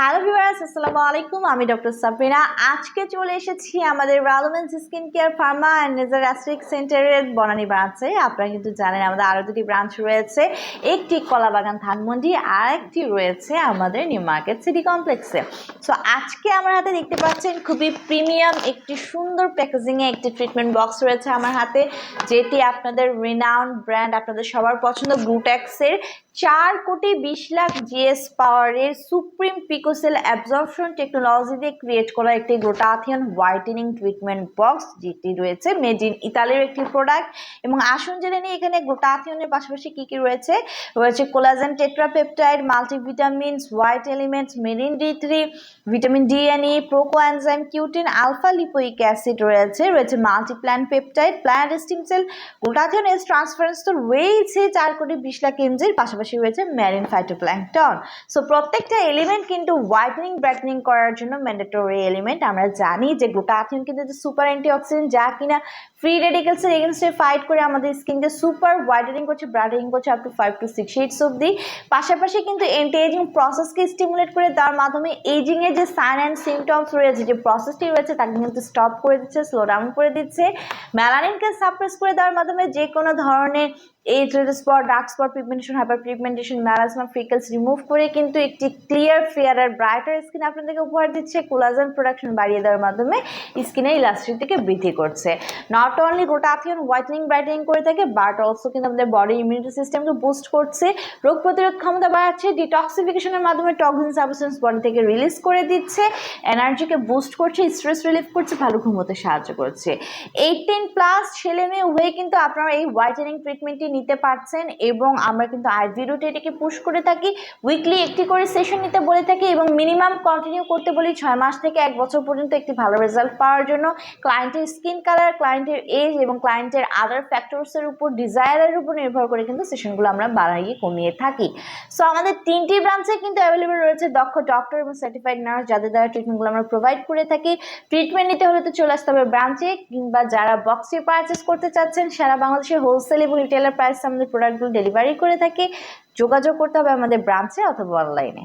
Hello viewers, আসসালামু আলাইকুম। আমি ডক্টর সাবরিনা। আজকে চলে এসেছি আমাদের relevance skin care Pharma and nasal aesthetic সেন্টারের বনানী ব্রাঞ্চে। আপনারা কিন্তু জানেন আমাদের আরও দুটি ব্রাঞ্চ রয়েছে, একটি কলাবাগান ধানমন্ডি আর একটি রয়েছে আমাদের নিউ মার্কেট সিটি কমপ্লেক্সে। সো আজকে আমার হাতে দেখতে পাচ্ছেন খুবই প্রিমিয়াম একটি সুন্দর প্যাকেজিংয়ে একটি ট্রিটমেন্ট বক্স রয়েছে আমার হাতে, যেটি আপনাদের রিনাউন্ড ব্র্যান্ড, আপনাদের সবার পছন্দ গ্লুট্যাক্সের 4,20,00,000 জিএস পাওয়ারের সুপ্রিম পিকোসেল অ্যাবজর্পশন টেকনোলজি দিয়ে ক্রিয়েট করা একটি গ্লুটাথিয়ন হোয়াইটেনিং ট্রিটমেন্ট বক্স, যেটি রয়েছে মেড ইন ইতালির একটি প্রোডাক্ট। এবং আসুন জেনে নিই এখানে গ্লুটাথিয়নের পাশাপাশি কি কি রয়েছে। রয়েছে collagen tetrapeptide, multivitamins, white elements, marine D three, vitamin D and E, প্রোকো এনজাইম, কিউটিন, আলফা লিপোইক অ্যাসিড রয়েছে multiplant peptide, plant stem cell, glutathione S transference তো রয়েছে 4,20,00,000 এমজির, পাশাপাশি রয়েছে মেরিন ফাইটোপ্ল্যাঙ্কটন। সো প্রত্যেকটা এলিমেন্ট কিন্তু হোয়াইটেনিং ব্রাইটেনিং করার জন্য ম্যান্ডেটরি এলিমেন্ট। আমরা জানি যে গ্লুটাথিয়ন কিন্তু সুপার অ্যান্টিঅক্সিডেন্ট, যা কিনা ফ্রি রেডিকেলসের এগেনস্টে ফাইট করে আমাদের স্কিনকে সুপার হোয়াইটেনিং করছে, ব্রাইটেনিং করছে আপ টু 5 to 6 শেডস অবধি। পাশাপাশি কিন্তু এন্টি এজিং প্রসেসকে স্টিমুলেট করে তার মাধ্যমে এজিং এর যে সাইন অ্যান্ড সিমটমস রয়েছে, যে প্রসেসটি রয়েছে তাকে কিন্তু স্টপ করে দিচ্ছে, স্লো ডাউন করে দিচ্ছে। মেলানিনকে সাপ্রেস করে দেওয়ার মাধ্যমে যে কোনো ধরনের age red spot, dark spot, pigmentation, hyper pigmentation, melasma, freckles remove করে কিন্তু একটি ক্লিয়ার, ফেয়ার আর ব্রাইটার স্কিন আপনাদেরকে উপহার দিচ্ছে। কোলাজেন প্রোডাকশন বাড়িয়ে দেওয়ার মাধ্যমে স্কিনের ইলাস্টিসিটিকে বৃদ্ধি করছে। Not only glutathione whitening brightening করে থাকে, বাট অলসো কিন্তু আমাদের বডি ইমিউনিটি সিস্টেমকে বুস্ট করছে, রোগ প্রতিরোধ ক্ষমতা বাড়াচ্ছে, ডিটক্সিফিকেশনের মাধ্যমে টক্সিন সাবস্টেন্স বডি থেকে রিলিজ করে দিচ্ছে, এনার্জিকে বুস্ট করছে, স্ট্রেস রিলিফ করছে, ভালো ঘুমোতে সাহায্য করছে। 18+ ছেলে মেয়ে উভয়ে কিন্তু আপনারা এই হোয়াইটেনিং ট্রিটমেন্টটি নিতে পারছেন। এবং আমরা কিন্তু আইভি রুটে এটাকে পুশ করে থাকি, উইকলি একটি করে সেশন নিতে বলে থাকি এবং মিনিমাম কন্টিনিউ করতে বলি 6 মাস থেকে 1 বছর পর্যন্ত একটি ভালো রেজাল্ট পাওয়ার জন্য। ক্লায়েন্টের স্কিন কালার, ক্লায়েন্টের এজ এবং ক্লায়েন্টের আদার ফ্যাক্টরসের উপর, ডিজায়ারের উপর নির্ভর করে কিন্তু সেশনগুলো আমরা বাড়িয়ে কমিয়ে থাকি। সো আমাদের 3টি ব্রাঞ্চে কিন্তু অ্যাভেলেবল রয়েছে দক্ষ ডক্টর এবং সার্টিফাইড নার্স, যাদের দ্বারা ট্রিটমেন্টগুলো আমরা প্রোভাইড করে থাকি। ট্রিটমেন্ট নিতে হলে তো চলে আসতে হবে ব্রাঞ্চে, কিংবা যারা বক্সে পারচেস করতে চাচ্ছেন সারা বাংলাদেশে হোলসেল এবং রিটেলার প্রাইসে আমাদের প্রোডাক্টগুলো ডেলিভারি করে থাকি। যোগাযোগ করতে হবে আমাদের ব্রাঞ্চে অথবা অনলাইনে।